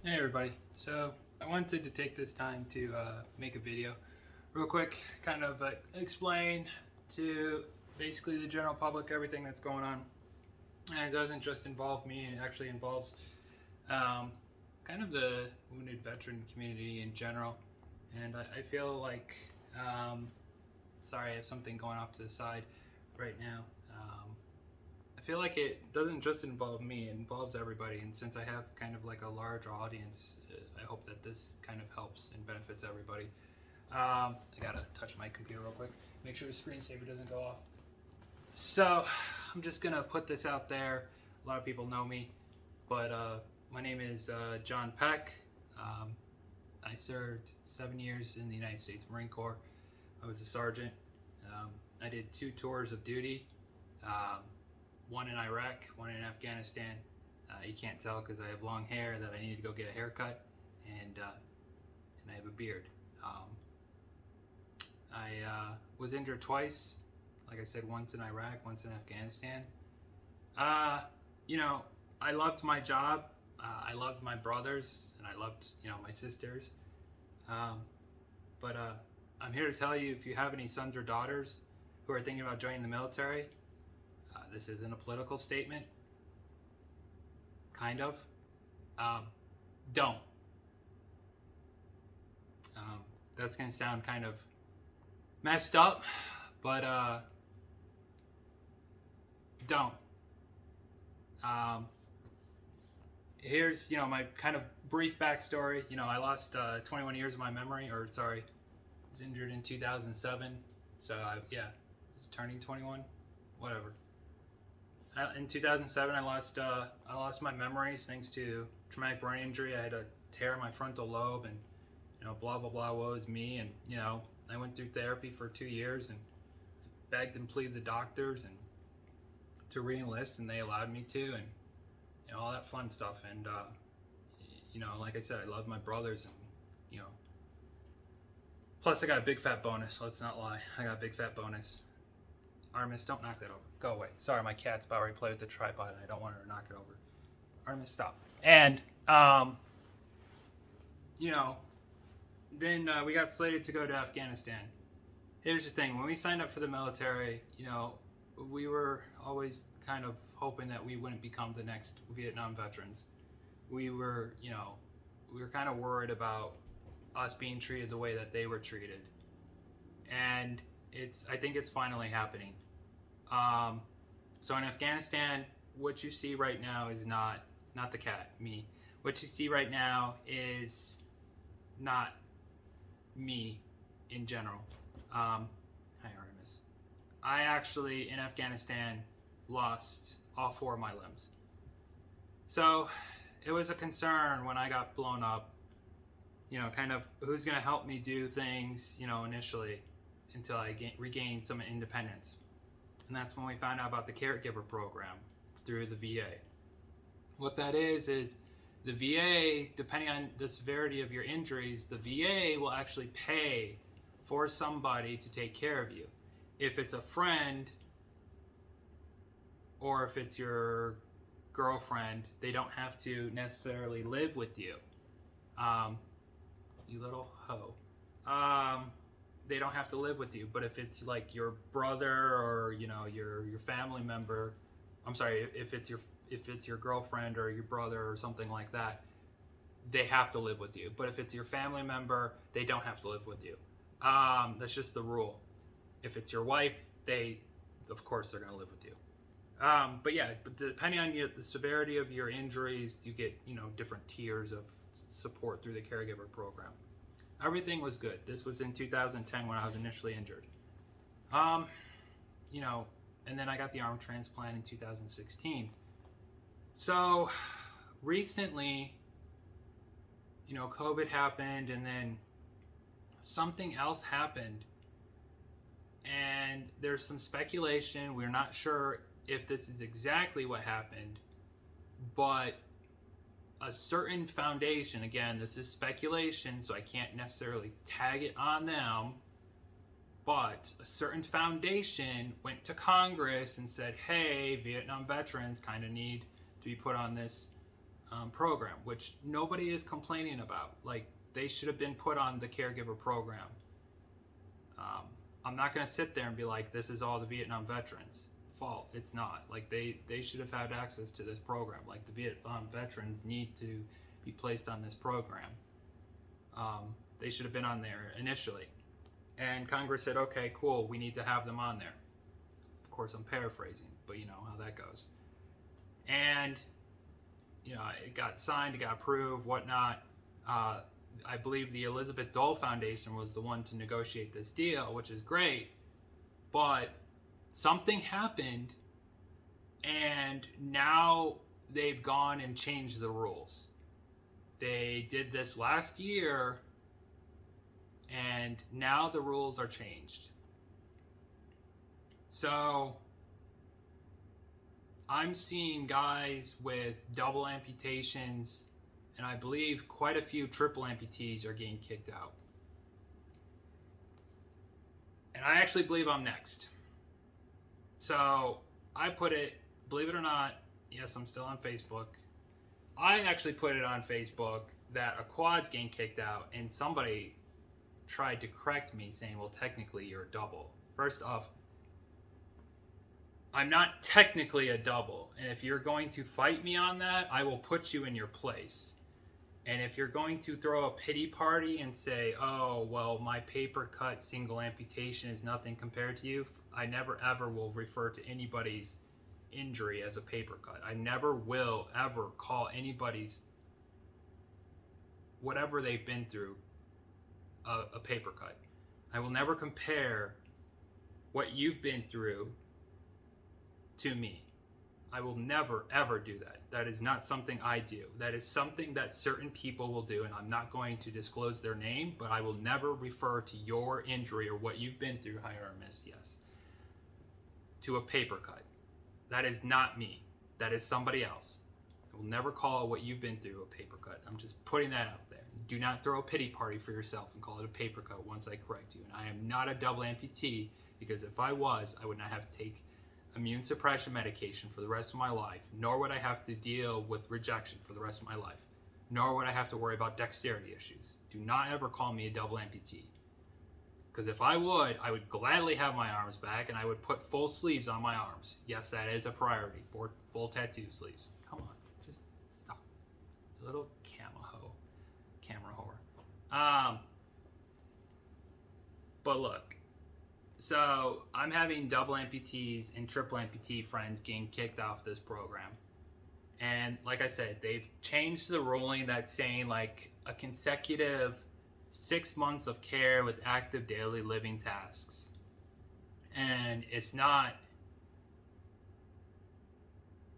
Hey everybody, so I wanted to take this time to make a video real quick, kind of explain to basically the general public everything that's going on. And it doesn't just involve me, it actually involves um, kind of the wounded veteran community in general. And I feel like, sorry, I have something going off to the side right now. I feel like it doesn't just involve me, it involves everybody. And since I have kind of like a large audience, I hope that this kind of helps and benefits everybody. I gotta touch my computer real quick, make sure the screensaver doesn't go off. So I'm just gonna put this out there. A lot of people know me, but my name is John Peck. Um, I served 7 years in the United States Marine Corps. I was a sergeant. I did 2 tours of duty. Um, one in Iraq, one in Afghanistan. You can't tell because I have long hair that I need to go get a haircut, and I have a beard. I was injured twice. Like I said, once in Iraq, once in Afghanistan. Uh, you know, I loved my job. I loved my brothers, and I loved my sisters. Um, but I'm here to tell you, if you have any sons or daughters who are thinking about joining the military, this isn't a political statement. Kind of. Um, don't. Um, that's going to sound kind of messed up, but don't. Um, Here's my kind of brief backstory. I lost 21 years of my memory, or sorry, I was injured in 2007. So yeah, it's turning 21, whatever. In 2007, I lost my memories thanks to traumatic brain injury. I had a tear in my frontal lobe, and blah blah blah. Woe is me, and I went through therapy for 2 years and begged and pleaded the doctors and to re-enlist, and they allowed me to, and all that fun stuff. And like I said, I love my brothers, and plus I got a big fat bonus. Let's not lie, I got a big fat bonus. Artemis, don't knock that over. Go away. Sorry, my cat's about ready to play with the tripod, and I don't want her to knock it over. Artemis, stop. And then we got slated to go to Afghanistan. Here's the thing: when we signed up for the military, we were always kind of hoping that we wouldn't become the next Vietnam veterans. We were kind of worried about us being treated the way that they were treated, and I think it's finally happening. So in Afghanistan, what you see right now is not the cat, me. What you see right now is not me in general. Hi, Artemis. I actually, in Afghanistan, lost all 4 of my limbs. So it was a concern when I got blown up, kind of who's going to help me do things, initially until I regained some independence. And that's when we found out about the caregiver program through the VA. What that is the VA, depending on the severity of your injuries, the VA will actually pay for somebody to take care of you. If it's a friend or if it's your girlfriend, they don't have to necessarily live with you. You little hoe. They don't have to live with you. But if it's like your brother or your family member, I'm sorry, if it's your girlfriend or your brother or something like that, they have to live with you. But if it's your family member, they don't have to live with you. That's just the rule. If it's your wife, of course they're going to live with you. But yeah, depending on the severity of your injuries, you get different tiers of support through the caregiver program. Everything was good. This was in 2010 when I was initially injured. And then I got the arm transplant in 2016. So recently, COVID happened, and then something else happened. And there's some speculation. We're not sure if this is exactly what happened, but a certain foundation, again, this is speculation, so I can't necessarily tag it on them, but a certain foundation went to Congress and said, hey, Vietnam veterans kind of need to be put on this program, which nobody is complaining about. Like, they should have been put on the caregiver program. I'm not going to sit there and be like, this is all the Vietnam veterans' fault. It's not. Like, they should have had access to this program. Like, the Vietnam veterans need to be placed on this program. They should have been on there initially. And Congress said, okay, cool, we need to have them on there. Of course, I'm paraphrasing, but you know how that goes. And, you know, it got signed, it got approved, whatnot. I believe the Elizabeth Dole Foundation was the one to negotiate this deal, which is great. But something happened, and now they've gone and changed the rules. They did this last year, and now the rules are changed. So I'm seeing guys with double amputations, and I believe quite a few triple amputees are getting kicked out. And I actually believe I'm next. So I put it, believe it or not, yes, I'm still on Facebook. I actually put it on Facebook that a quad's getting kicked out, and somebody tried to correct me saying, well, technically you're a double. First off, I'm not technically a double, and if you're going to fight me on that, I will put you in your place. And if you're going to throw a pity party and say, oh, well, my paper cut single amputation is nothing compared to you, I never ever will refer to anybody's injury as a paper cut. I never will ever call anybody's, whatever they've been through, a paper cut. I will never compare what you've been through to me. I will never ever do that. That is not something I do. That is something that certain people will do, and I'm not going to disclose their name, but I will never refer to your injury or what you've been through, high armist, yes, to a paper cut. That is not me. That is somebody else. I will never call what you've been through a paper cut. I'm just putting that out there. Do not throw a pity party for yourself and call it a paper cut once I correct you. And I am not a double amputee, because if I was, I would not have to take immune suppression medication for the rest of my life, nor would I have to deal with rejection for the rest of my life, nor would I have to worry about dexterity issues. Do not ever call me a double amputee. Because if I would gladly have my arms back, and I would put full sleeves on my arms. Yes, that is a priority, for full tattoo sleeves. Come on, just stop. A little camera whore. But look, so I'm having double amputees and triple amputee friends getting kicked off this program. And like I said, they've changed the ruling that's saying like a consecutive 6 months of care with active daily living tasks. And it's not,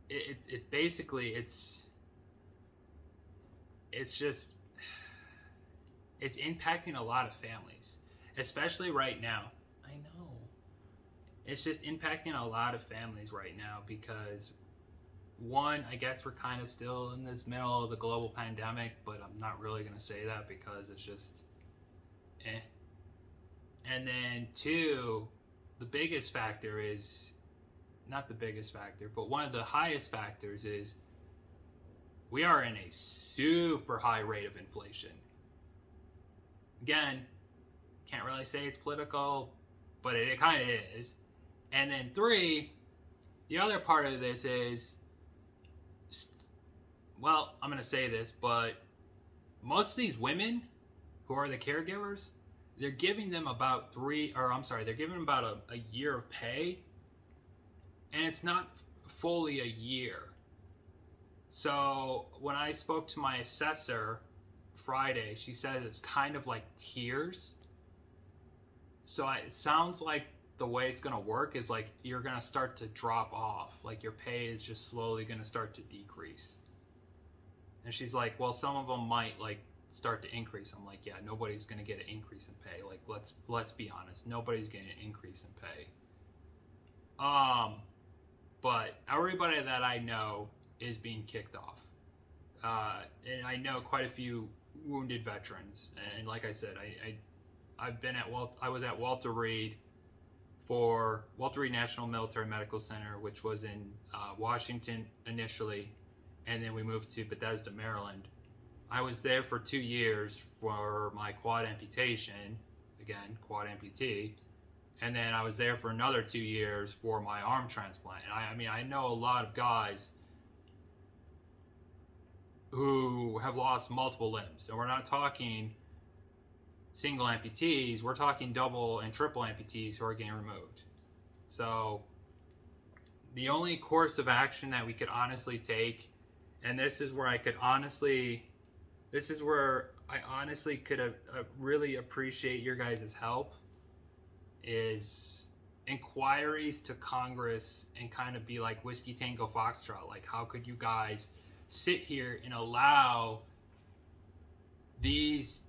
it's basically, it's just, it's impacting a lot of families, especially right now. I know. It's just impacting a lot of families right now because, one, I guess we're kind of still in this middle of the global pandemic, but I'm not really going to say that because it's just, eh. And then two, the biggest factor is, not the biggest factor, but one of the highest factors is we are in a super high rate of inflation. Again, can't really say it's political, but it kind of is. And then three, the other part of this is, well, I'm going to say this, but most of these women who are the caregivers, they're giving them about they're giving them about a year of pay, and it's not fully a year. So when I spoke to my assessor Friday, she said it's kind of like tiers. So it sounds like the way it's going to work is like you're going to start to drop off. Like your pay is just slowly going to start to decrease. And she's like, well, some of them might like start to increase. I'm like, yeah, nobody's going to get an increase in pay. Like, let's be honest. Nobody's getting an increase in pay. But everybody that I know is being kicked off. And I know quite a few wounded veterans. And like I said, I was at Walter Reed for Walter Reed National Military Medical Center, which was in Washington initially, and then we moved to Bethesda, Maryland. I was there for 2 years for my quad amputation, again, quad amputee, and then I was there for another 2 years for my arm transplant. And I mean, I know a lot of guys who have lost multiple limbs, and we're not talking single amputees, we're talking double and triple amputees who are getting removed. So the only course of action that we could honestly take, and this is where I honestly could really appreciate your guys' help, is inquiries to Congress and kind of be like Whiskey Tango Foxtrot. Like, how could you guys sit here and allow these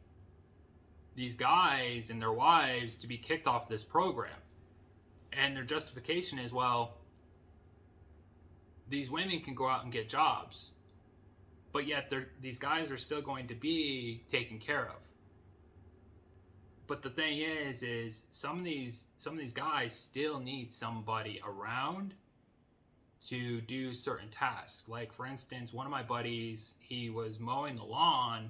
guys and their wives to be kicked off this program? And their justification is, well, these women can go out and get jobs, but yet these guys are still going to be taken care of. But the thing is some of these guys still need somebody around to do certain tasks. Like, for instance, one of my buddies, he was mowing the lawn,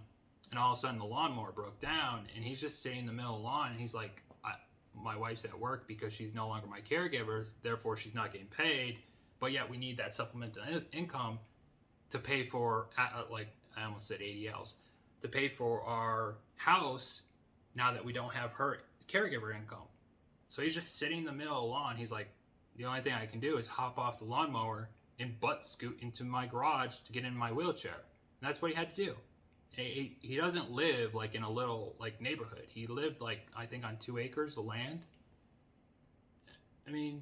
and all of a sudden the lawnmower broke down, and he's just sitting in the middle of the lawn, and he's like, my wife's at work because she's no longer my caregiver, therefore she's not getting paid, but yet we need that supplemental income to pay for, like, I almost said ADLs, to pay for our house now that we don't have her caregiver income. So he's just sitting in the middle of the lawn. He's like, the only thing I can do is hop off the lawnmower and butt scoot into my garage to get in my wheelchair. And that's what he had to do. He doesn't live like in a little like neighborhood. He lived like, I think, on 2 acres of land. I mean,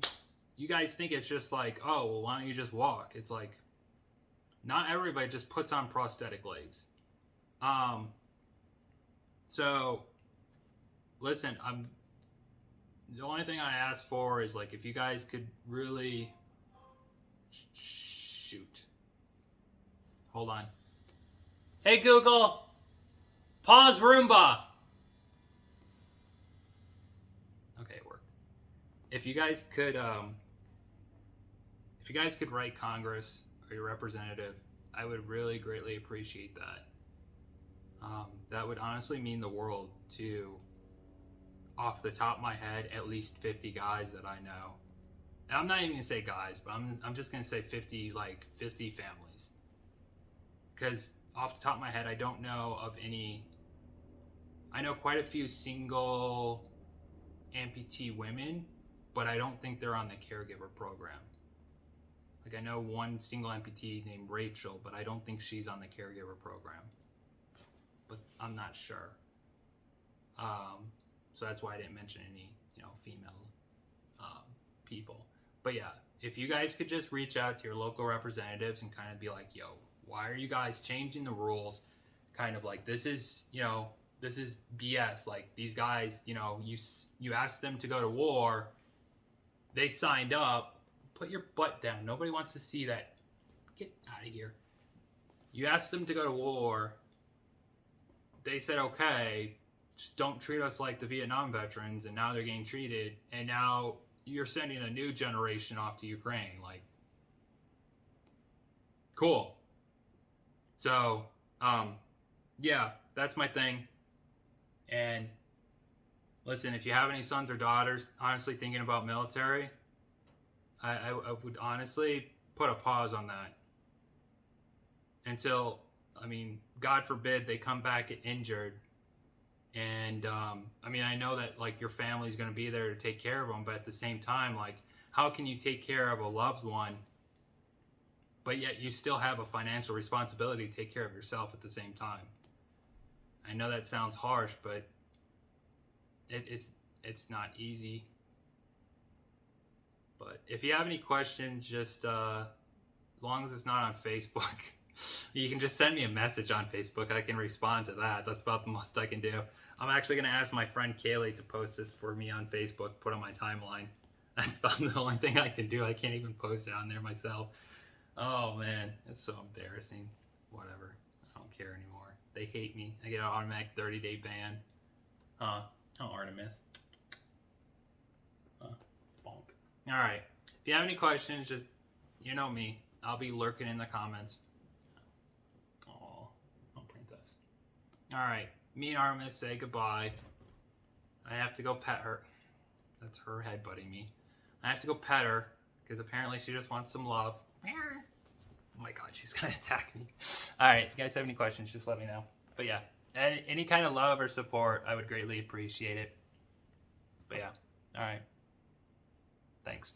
you guys think it's just like, oh, well, why don't you just walk? It's like, not everybody just puts on prosthetic legs. So listen, the only thing I ask for is, like, if you guys could really shoot. Hold on. Hey Google, pause Roomba. Okay, it worked. If you guys could write Congress or your representative, I would really greatly appreciate that. That would honestly mean the world to, off the top of my head, at least 50 guys that I know. And I'm not even gonna say guys, but I'm just gonna say 50 families. Because off the top of my head, I don't know of any. I know quite a few single amputee women, but I don't think they're on the caregiver program. Like, I know one single amputee named Rachel, but I don't think she's on the caregiver program. But I'm not sure. So that's why I didn't mention any, female people. But yeah, if you guys could just reach out to your local representatives and kind of be like, yo, why are you guys changing the rules? Kind of like, this is BS. Like, these guys, you asked them to go to war, they signed up. Put your butt down. Nobody wants to see that. Get out of here. You asked them to go to war. They said, okay, just don't treat us like the Vietnam veterans, and now they're getting treated, and now you're sending a new generation off to Ukraine. Like, cool. So, yeah, that's my thing. And listen, if you have any sons or daughters honestly thinking about military, I would honestly put a pause on that until, God forbid they come back injured. And, I know that, like, your family's going to be there to take care of them, but at the same time, like, how can you take care of a loved one, but yet you still have a financial responsibility to take care of yourself at the same time? I know that sounds harsh, but it's not easy. But if you have any questions, just as long as it's not on Facebook, you can just send me a message on Facebook. I can respond to that. That's about the most I can do. I'm actually going to ask my friend Kaylee to post this for me on Facebook, put on my timeline. That's about the only thing I can do. I can't even post it on there myself. Oh, man. It's so embarrassing. Whatever. I don't care anymore. They hate me. I get an automatic 30-day ban. Oh, Artemis. Bonk. All right. If you have any questions, just, you know me. I'll be lurking in the comments. All right, me and Artemis say goodbye. I have to go pet her. That's her headbutting me. I have to go pet her because apparently she just wants some love. Oh my god, she's gonna attack me. All right, you guys have any questions, just let me know. But yeah, any kind of love or support, I would greatly appreciate it. But yeah, all right. Thanks.